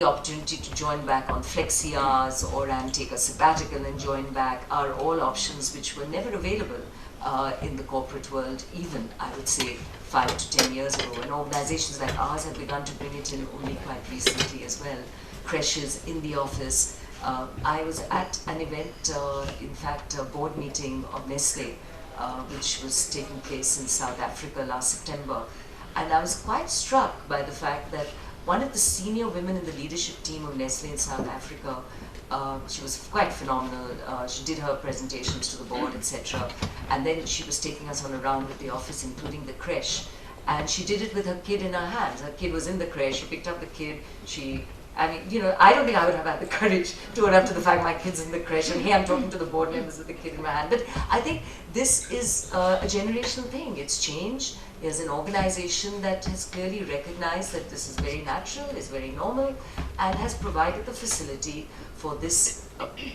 the opportunity to join back on flexi hours or and take a sabbatical and join back are all options which were never available in the corporate world, even I would say 5 to 10 years ago. And organizations like ours have begun to bring it in only quite recently as well. Creches in the office. I was at an event, in fact, a board meeting of Nestle, which was taking place in South Africa last September. And I was quite struck by the fact that one of the senior women in the leadership team of Nestle in South Africa, she was quite phenomenal. She did her presentations to the board, etc. And then she was taking us on a round with the office, including the creche. And she did it with her kid in her hands. Her kid was in the creche. She picked up the kid. I don't think I would have had the courage to own up to the fact my kid's in the creche and hey, I'm talking to the board members with the kid in my hand. But I think this is a generational thing. It's changed. There's an organization that has clearly recognized that this is very natural, is very normal, and has provided the facility for this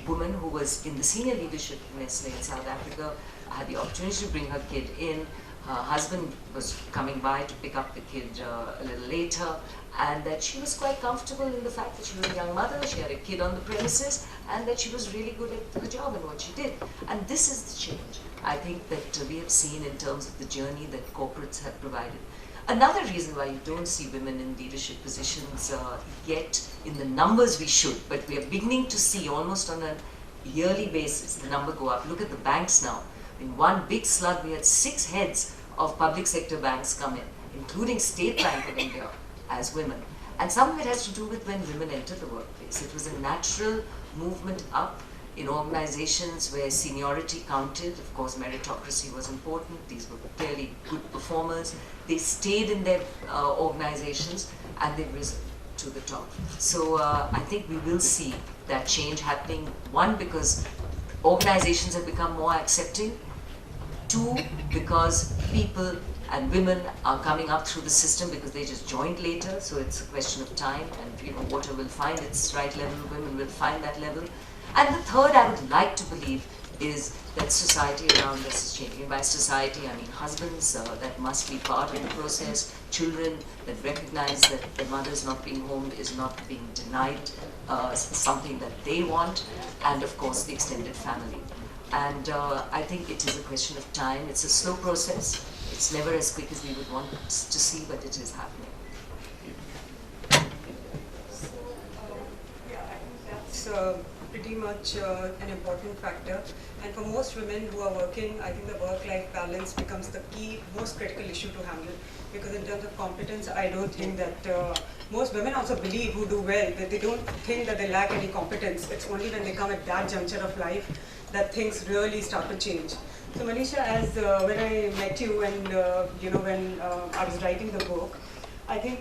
woman who was in the senior leadership of Nestle in South Africa, had the opportunity to bring her kid in. Her husband was coming by to pick up the kid a little later, and that she was quite comfortable in the fact that she was a young mother, she had a kid on the premises, and that she was really good at her job and what she did. And this is the change, I think, that we have seen in terms of the journey that corporates have provided. Another reason why you don't see women in leadership positions yet in the numbers we should, but we are beginning to see almost on a yearly basis the number go up. Look at the banks now. In one big slug, we had 6 heads of public sector banks come in, including State Bank of India, as women. And some of it has to do with when women enter the workplace. It was a natural movement up in organizations where seniority counted. Of course, meritocracy was important. These were clearly good performers. They stayed in their organizations and they've risen to the top. So I think we will see that change happening. One, because organizations have become more accepting. 2, because people and women are coming up through the system because they just joined later, so it's a question of time, and water will find its right level, women will find that level. And the third, I would like to believe, is that society around us is changing. And by society, I mean husbands that must be part of the process, children that recognize that their mother's not being home is not being denied something that they want, and of course the extended family. And I think it is a question of time. It's a slow process. It's never as quick as we would want to see, but it is happening. So, yeah, I think that's pretty much an important factor. And for most women who are working, I think the work-life balance becomes the key, most critical issue to handle. Because in terms of competence, I don't think that most women also believe who do well, that they don't think that they lack any competence. It's only when they come at that juncture of life that things really start to change. So Manisha, as when I met you and when I was writing the book, I think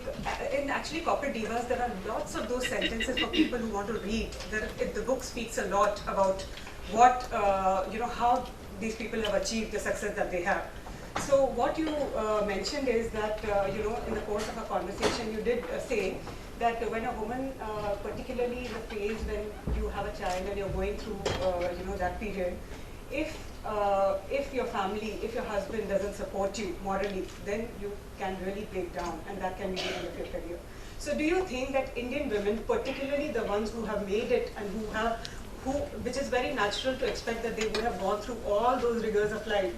in actually Corporate Divas, there are lots of those sentences for people who want to read. The book speaks a lot about what, how these people have achieved the success that they have. So what you mentioned is that, in the course of a conversation, you did say that when a woman, particularly in the phase when you have a child and you're going through, that period, if your family, if your husband doesn't support you morally, then you can really break down, and that can be the end of your career. So do you think that Indian women, particularly the ones who have made it and which is very natural to expect that they would have gone through all those rigors of life,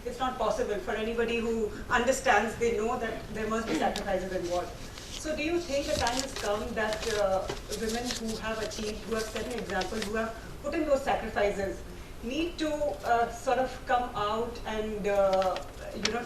it's not possible for anybody who understands, they know that there must be sacrifices involved. So do you think the time has come that women who have achieved, who have set an example, who have put in those sacrifices, need to sort of come out and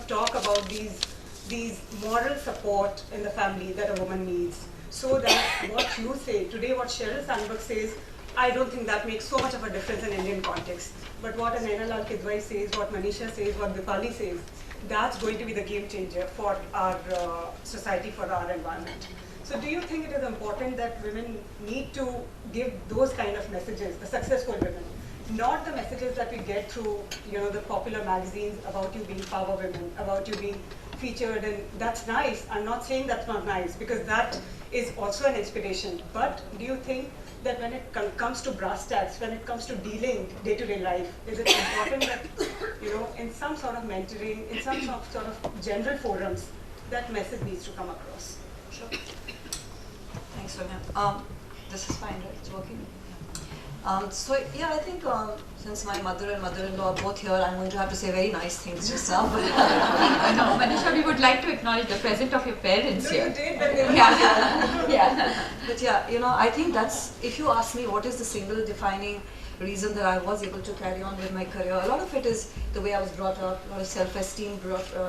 talk about these moral support in the family that a woman needs, so that what you say today, what Sheryl Sandberg says, I don't think that makes so much of a difference in Indian context. But what a Naina Kidwai says, what Manisha says, what Dipali says, that's going to be the game changer for our society, for our environment. So do you think it is important that women need to give those kind of messages, the successful women, not the messages that we get through the popular magazines about you being power women, about you being featured, and that's nice. I'm not saying that's not nice, because that is also an inspiration. But do you think that when it comes to brass tacks, when it comes to dealing day-to-day life, is it important that, in some sort of mentoring, in some sort of general forums, that message needs to come across? Sure. Thanks So this is fine, right? It's working. So yeah, I think since my mother and mother-in-law are both here, I'm going to have to say very nice things just now. No, Manisha, we would like to acknowledge the presence of your parents here. You did, but they Yeah. But yeah, you know, I think that's, if you ask me what is the single defining reason that I was able to carry on with my career, a lot of it is the way I was brought up, a lot of self-esteem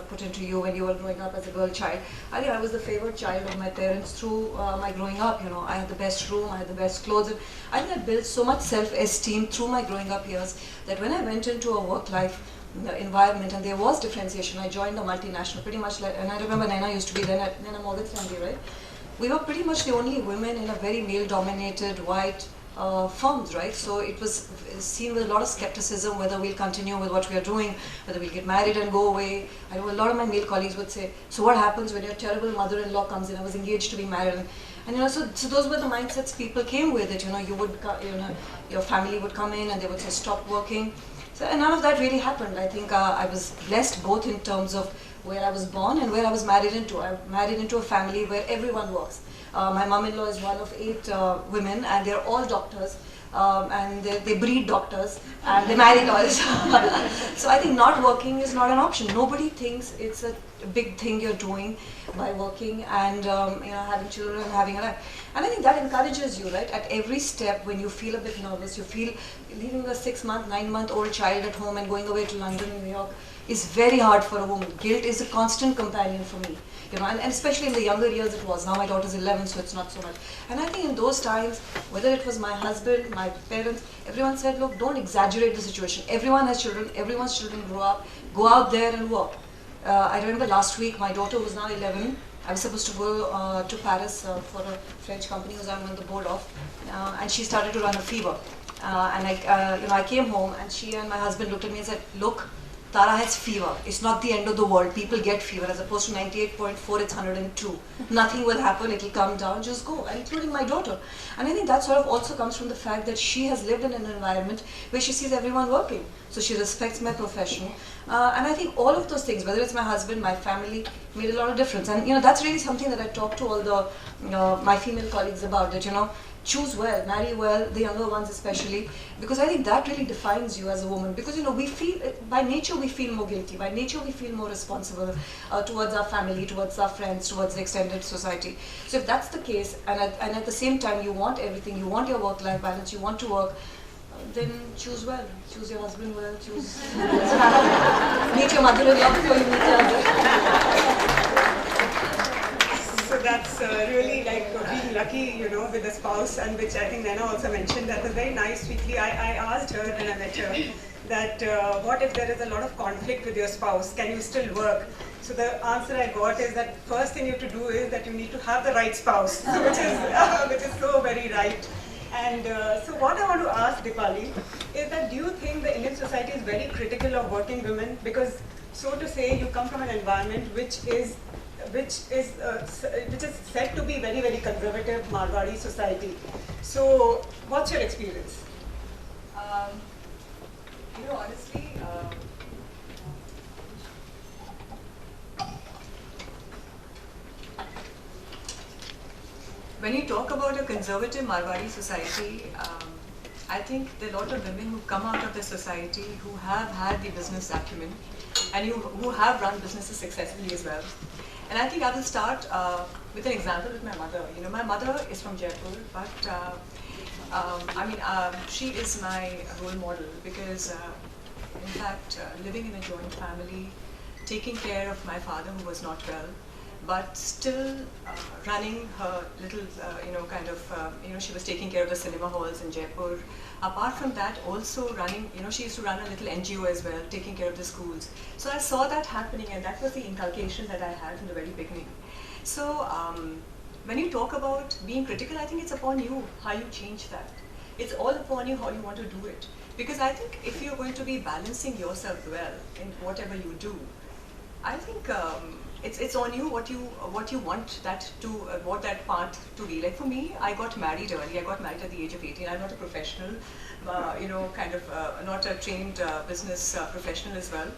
put into you when you were growing up as a girl child. I think I was the favored child of my parents through my growing up. You know, I had the best room, I had the best clothes, and I think I built so much self-esteem through my growing up years that when I went into a work-life environment and there was differentiation, I joined a multinational pretty much like, and I remember Naina used to be then at Morgan Stanley, right? We were pretty much the only women in a very male-dominated white firms, right? So it was seen with a lot of skepticism whether we'll continue with what we are doing, whether we'll get married and go away. I know a lot of my male colleagues would say, so what happens when your terrible mother-in-law comes in? I was engaged to be married. And you know, so those were the mindsets people came with it. You know, your family would come in and they would say, stop working. So, and none of that really happened. I think I was blessed both in terms of where I was born and where I was married into. I married into a family where everyone works. My mom-in-law is one of 8 women, and they're all doctors, and they breed doctors, and they marry lawyers. So I think not working is not an option. Nobody thinks it's a big thing you're doing by working and you know, having children and having a life. And I think that encourages you, right? At every step, when you feel a bit nervous, you feel leaving a 6-month, 9-month-old child at home and going away to London, New York, is very hard for a woman. Guilt is a constant companion for me. You know, and especially in the younger years it was. Now my daughter's 11, so it's not so much. And I think in those times, whether it was my husband, my parents, everyone said, look, don't exaggerate the situation. Everyone has children, everyone's children grow up, go out there and work. I remember last week, my daughter was now 11. I was supposed to go to Paris for a French company whose I'm on the board of, and she started to run a fever. And I came home, and she and my husband looked at me and said, look, Tara has fever. It's not the end of the world. People get fever. As opposed to 98.4, it's 102. Nothing will happen. It'll come down. Just go. And including my daughter. And I think that sort of also comes from the fact that she has lived in an environment where she sees everyone working. So she respects my profession. And I think all of those things, whether it's my husband, my family, made a lot of difference. And you know, that's really something that I talk to all the my female colleagues about. That, you know, choose well, marry well, the younger ones especially, because I think that really defines you as a woman. Because you know, we feel, by nature we feel more guilty, by nature we feel more responsible towards our family, towards our friends, towards the extended society. So if that's the case, and at the same time you want everything, you want your work-life balance, you want to work, then choose well, choose your husband well, choose meet your mother-in-law before you meet your husband. So that's really like being lucky, you know, with a spouse, and which I think Naina also mentioned that was very nice. Sweetly, I asked her when I met her that what if there is a lot of conflict with your spouse? Can you still work? So the answer I got is that first thing you have to do is that you need to have the right spouse, which is so very right. And so what I want to ask Dipali is that do you think the Indian society is very critical of working women? Because so to say, you come from an environment which is said to be very, very conservative Marwari society. So what's your experience? You know, honestly, when you talk about a conservative Marwari society, I think there are a lot of women who come out of the society who have had the business acumen and who have run businesses successfully as well. And I think I will start with an example with my mother. You know, my mother is from Jaipur, but she is my role model because, in fact, living in a joint family, taking care of my father who was not well, but still running her little, she was taking care of the cinema halls in Jaipur. Apart from that, also running, she used to run a little NGO as well, taking care of the schools. So I saw that happening, and that was the inculcation that I had from the very beginning. So when you talk about being critical, I think it's upon you how you change that. It's all upon you how you want to do it. Because I think if you're going to be balancing yourself well in whatever you do, I think it's on you what you want that part to be. Like for me, I got married early. I got married at the age of 18. I'm not a professional, not a trained business professional as well.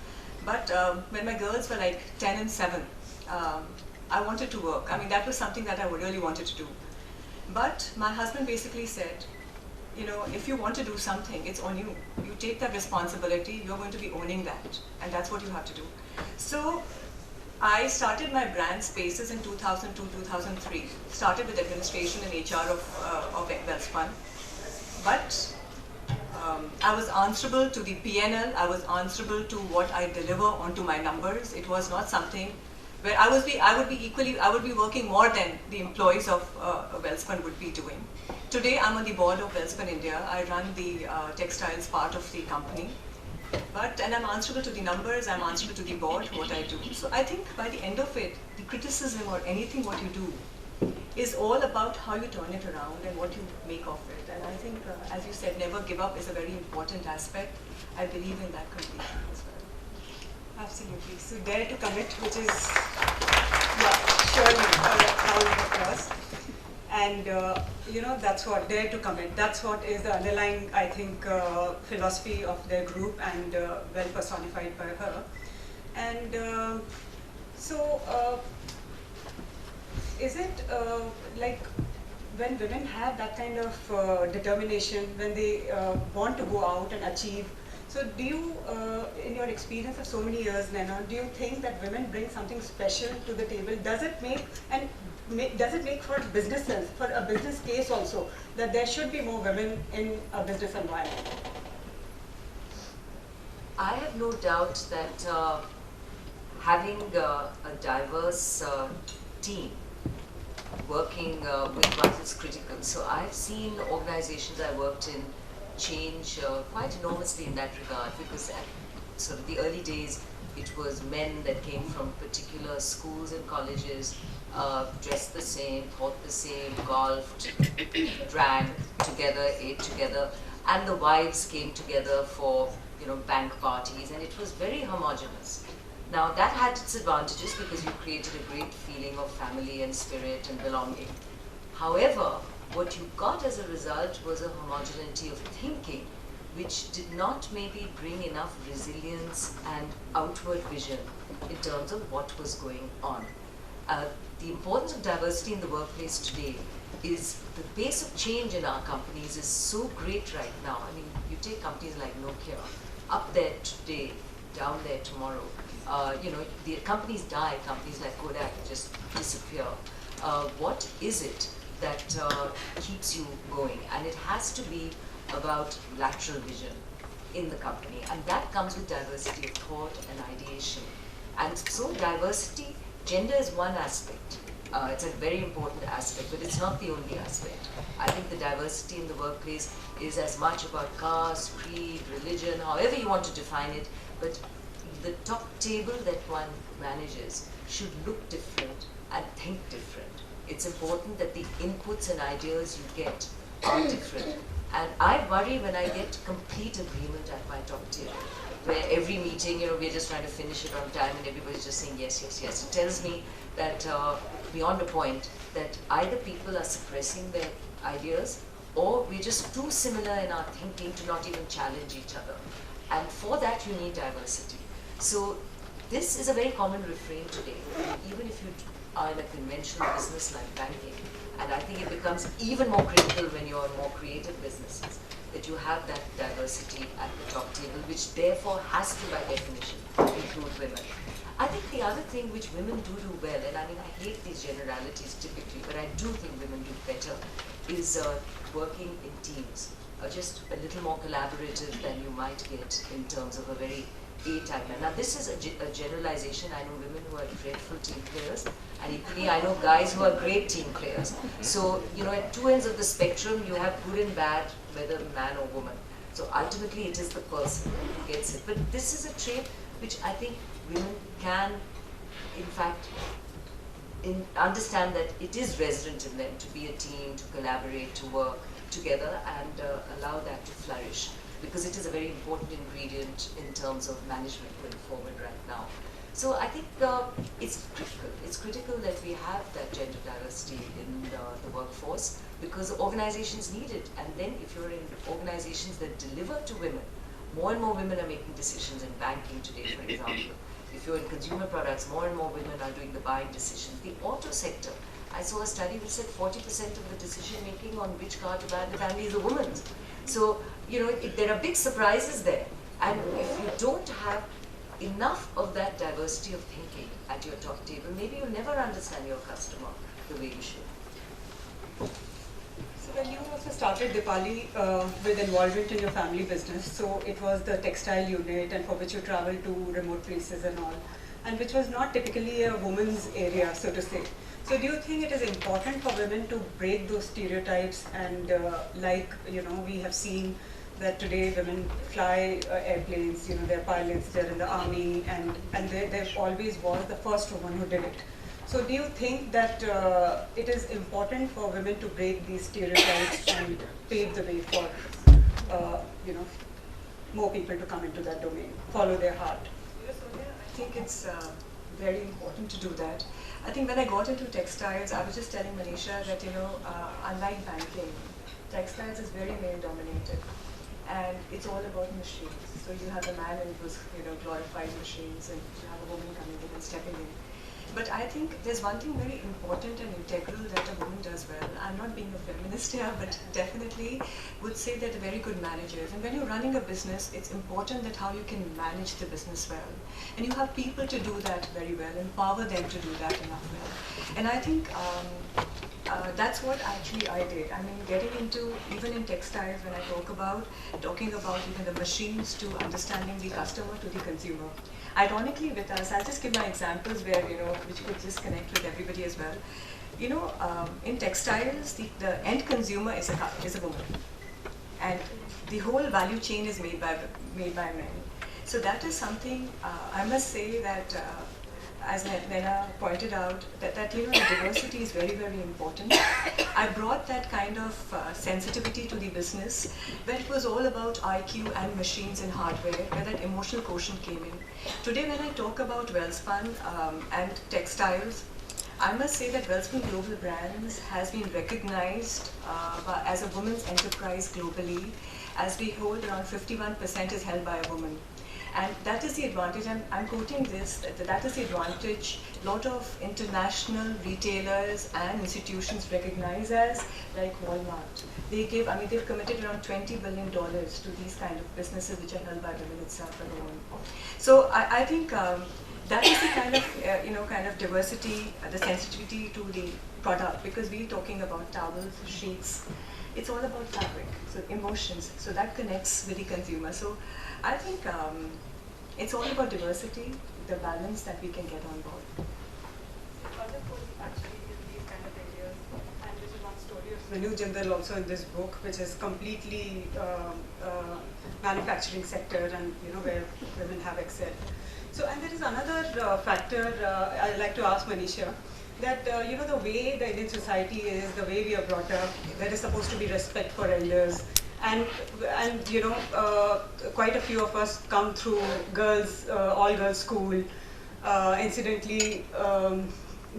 But when my girls were like 10 and 7, I wanted to work. I mean, that was something that I really wanted to do. But my husband basically said, you know, if you want to do something, it's on you. You take that responsibility, you're going to be owning that, and that's what you have to do. So I started my brand Spaces in 2002, 2003. Started with administration and HR of Wellspun. But I was answerable to the PNL, I was answerable to what I deliver onto my numbers. It was not something where I would be working more than the employees of Wellspun would be doing. Today, I'm on the board of Wellspun India. I run the textiles part of the company. And I'm answerable to the numbers, I'm answerable to the board, what I do. So I think by the end of it, the criticism or anything what you do is all about how you turn it around and what you make of it. And I think, as you said, never give up is a very important aspect. I believe in that completely as well. Absolutely. So dare to commit, which is, yeah, surely a round of applause. And you know, that's what, dare to commit. That's what is the underlying, I think, philosophy of their group, and well personified by her. And is it like when women have that kind of determination, when they want to go out and achieve, so do you, in your experience of so many years, Naina, do you think that women bring something special to the table? Does it make, does it make for business sense, for a business case also, that there should be more women in a business environment? I have no doubt that having a diverse team working with one is critical. So I've seen organizations I worked in change quite enormously in that regard, because at sort of the early days it was men that came from particular schools and colleges, dressed the same, thought the same, golfed, drank together, ate together, and the wives came together for, you know, bank parties, and it was very homogeneous. Now that had its advantages because you created a great feeling of family and spirit and belonging. However, what you got as a result was a homogeneity of thinking which did not maybe bring enough resilience and outward vision in terms of what was going on. The importance of diversity in the workplace today is the pace of change in our companies is so great right now. I mean, you take companies like Nokia, up there today, down there tomorrow. You know, the companies die, companies like Kodak just disappear. What is it that keeps you going? And it has to be about lateral vision in the company, and that comes with diversity of thought and ideation. And so diversity, gender is one aspect. It's a very important aspect, but it's not the only aspect. I think the diversity in the workplace is as much about caste, creed, religion, however you want to define it, but the top table that one manages should look different and think different. It's important that the inputs and ideas you get are different. And I worry when I get complete agreement at my top table, where every meeting, you know, we're just trying to finish it on time and everybody's just saying yes, yes, yes. It tells me that beyond a point, that either people are suppressing their ideas or we're just too similar in our thinking to not even challenge each other. And for that you need diversity. So this is a very common refrain today, even if you are in a conventional business like banking. And I think it becomes even more critical when you're in more creative businesses, that you have that diversity at the top table, which therefore has to, by definition, include women. I think the other thing which women do well, and I mean, I hate these generalities typically, but I do think women do better, is working in teams, just a little more collaborative than you might get in terms of a very A-type man. Now this is a generalization. I know women who are dreadful team players, and equally I know guys who are great team players. So, you know, at two ends of the spectrum, you have good and bad, whether man or woman. So ultimately it is the person who gets it. But this is a trait which I think women can, in fact, understand that it is resident in them to be a team, to collaborate, to work together, and allow that to flourish. Because it is a very important ingredient in terms of management going forward right now. So I think it's critical. It's critical that we have that gender diversity in the workforce, because organizations need it. And then if you're in organizations that deliver to women, more and more women are making decisions in banking today, for example. If you're in consumer products, more and more women are doing the buying decisions. The auto sector, I saw a study which said 40% of the decision making on which car to buy in the family is a woman's. So, there are big surprises there. And if you don't have enough of that diversity of thinking at your top table, maybe you'll never understand your customer the way you should. So when you also started Dipali with involvement in your family business, so it was the textile unit and for which you traveled to remote places and all, and which was not typically a woman's area, so to say. So do you think it is important for women to break those stereotypes and we have seen that today women fly airplanes, they're pilots, they're in the army, and there always was the first woman who did it. So do you think that it is important for women to break these stereotypes and pave the way for, more people to come into that domain, follow their heart? I think it's very important to do that. I think when I got into textiles, I was just telling Manisha that, unlike banking, textiles is very male-dominated. And it's all about machines. So you have a man and it was, glorified machines, and you have a woman coming in and stepping in. But I think there's one thing very important and integral that a woman does well. I'm not being a feminist here, but definitely would say that they're very good managers. And when you're running a business, it's important that how you can manage the business well. And you have people to do that very well, empower them to do that enough well. And I think that's what actually I did. I mean, getting into, even in textiles, when I talking about even the machines to understanding the customer to the consumer. Ironically with us, I'll just give my examples where, which could just connect with everybody as well. In textiles, the end consumer is a woman. And the whole value chain is made by men. So that is something, I must say that, as Naina pointed out, that the diversity is very, very important. I brought that kind of sensitivity to the business, where it was all about IQ and machines and hardware, where that emotional quotient came in. Today, when I talk about Wellspun and textiles, I must say that Wellspun Global Brands has been recognized as a women's enterprise globally, as we hold around 51% is held by a woman. And that is the advantage, I'm quoting this, that is the advantage a lot of international retailers and institutions recognize as, like Walmart. They've committed around $20 billion to these kind of businesses which are held by women itself alone. So I think that is the kind of diversity, the sensitivity to the product, because we're talking about towels, sheets. It's all about fabric, so emotions. So that connects with the consumer. So I think it's all about diversity, the balance that we can get on board. Actually, in these kind of areas, and this is one story of Manu Jindal also in this book, which is completely manufacturing sector and where women have excelled. So, and there is another factor I'd like to ask Manisha, that the way the Indian society is, the way we are brought up, there is supposed to be respect for elders, and quite a few of us come through all girls school. Incidentally,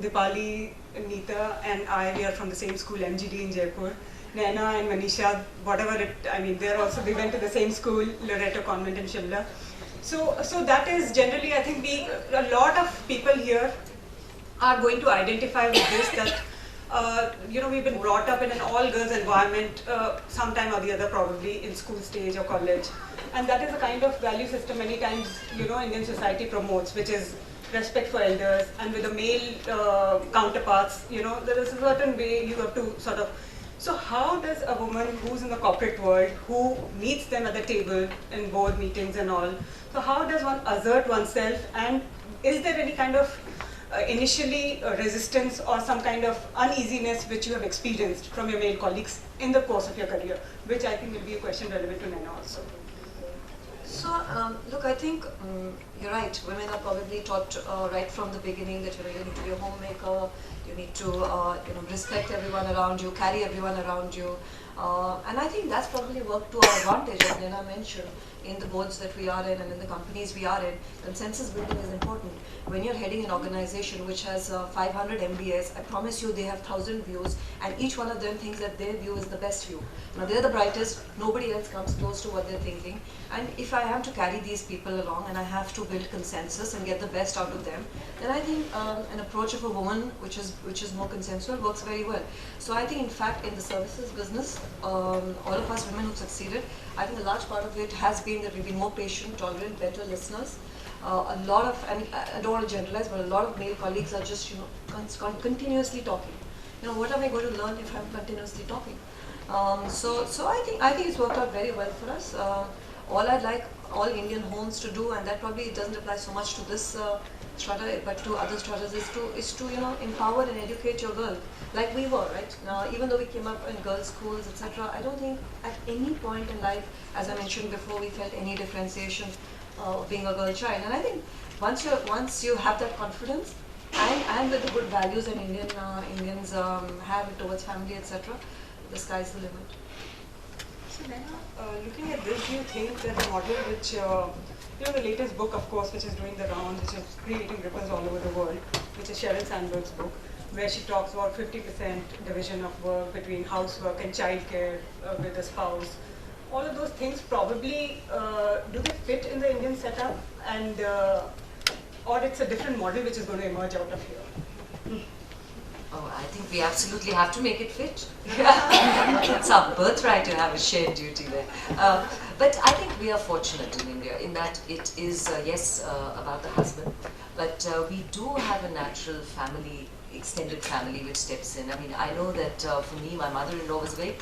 Dipali, Neeta and I, we are from the same school, MGD in Jaipur. Naina and Manisha, they went to the same school, Loreto Convent in Shimla. So that is generally, I think a lot of people here are going to identify with this, that we've been brought up in an all-girls environment sometime or the other, probably in school stage or college. And that is the kind of value system many times, Indian society promotes, which is respect for elders, and with the male counterparts, there is a certain way you have to sort of. So how does a woman who's in the corporate world, who meets them at the table in board meetings and all, so how does one assert oneself, and is there any kind of initially resistance or some kind of uneasiness which you have experienced from your male colleagues in the course of your career, which I think will be a question relevant to Naina also. So, look, I think you're right. Women are probably taught right from the beginning that you need to be a homemaker, you need to respect everyone around you, carry everyone around you. And I think that's probably worked to our advantage, as Naina mentioned, in the boards that we are in and in the companies we are in. Consensus building is important. When you're heading an organization which has 500 MBAs, I promise you they have 1,000 views, and each one of them thinks that their view is the best view. Now they're the brightest, nobody else comes close to what they're thinking. And if I am to carry these people along and I have to build consensus and get the best out of them, then I think an approach of a woman which has which is more consensual, works very well. So I think, in fact, in the services business, all of us women who've succeeded, I think a large part of it has been that we've been more patient, tolerant, better listeners. A lot of, I mean, I don't want to generalize, but a lot of male colleagues are just, continuously talking. What am I going to learn if I'm continuously talking? So I think it's worked out very well for us. All I'd like all Indian homes to do, and that probably doesn't apply so much to this strata, but to other stratas, is to empower and educate your girl, like we were, right? Now, even though we came up in girls' schools, etc., I don't think at any point in life, as I mentioned before, we felt any differentiation of being a girl child. And I think once you have that confidence, and with the good values that Indians have towards family, etc., the sky's the limit. So looking at this, do you think that the model which, the latest book, of course, which is doing the rounds, which is creating ripples all over the world, which is Sheryl Sandberg's book, where she talks about 50% division of work between housework and childcare with the spouse. All of those things probably, do they fit in the Indian setup, and or it's a different model which is going to emerge out of here? Oh, I think we absolutely have to make it fit. It's our birthright to have a shared duty there. But I think we are fortunate in India in that it is, yes, about the husband, but we do have a natural family, extended family which steps in. I mean, I know that for me, my mother-in-law was very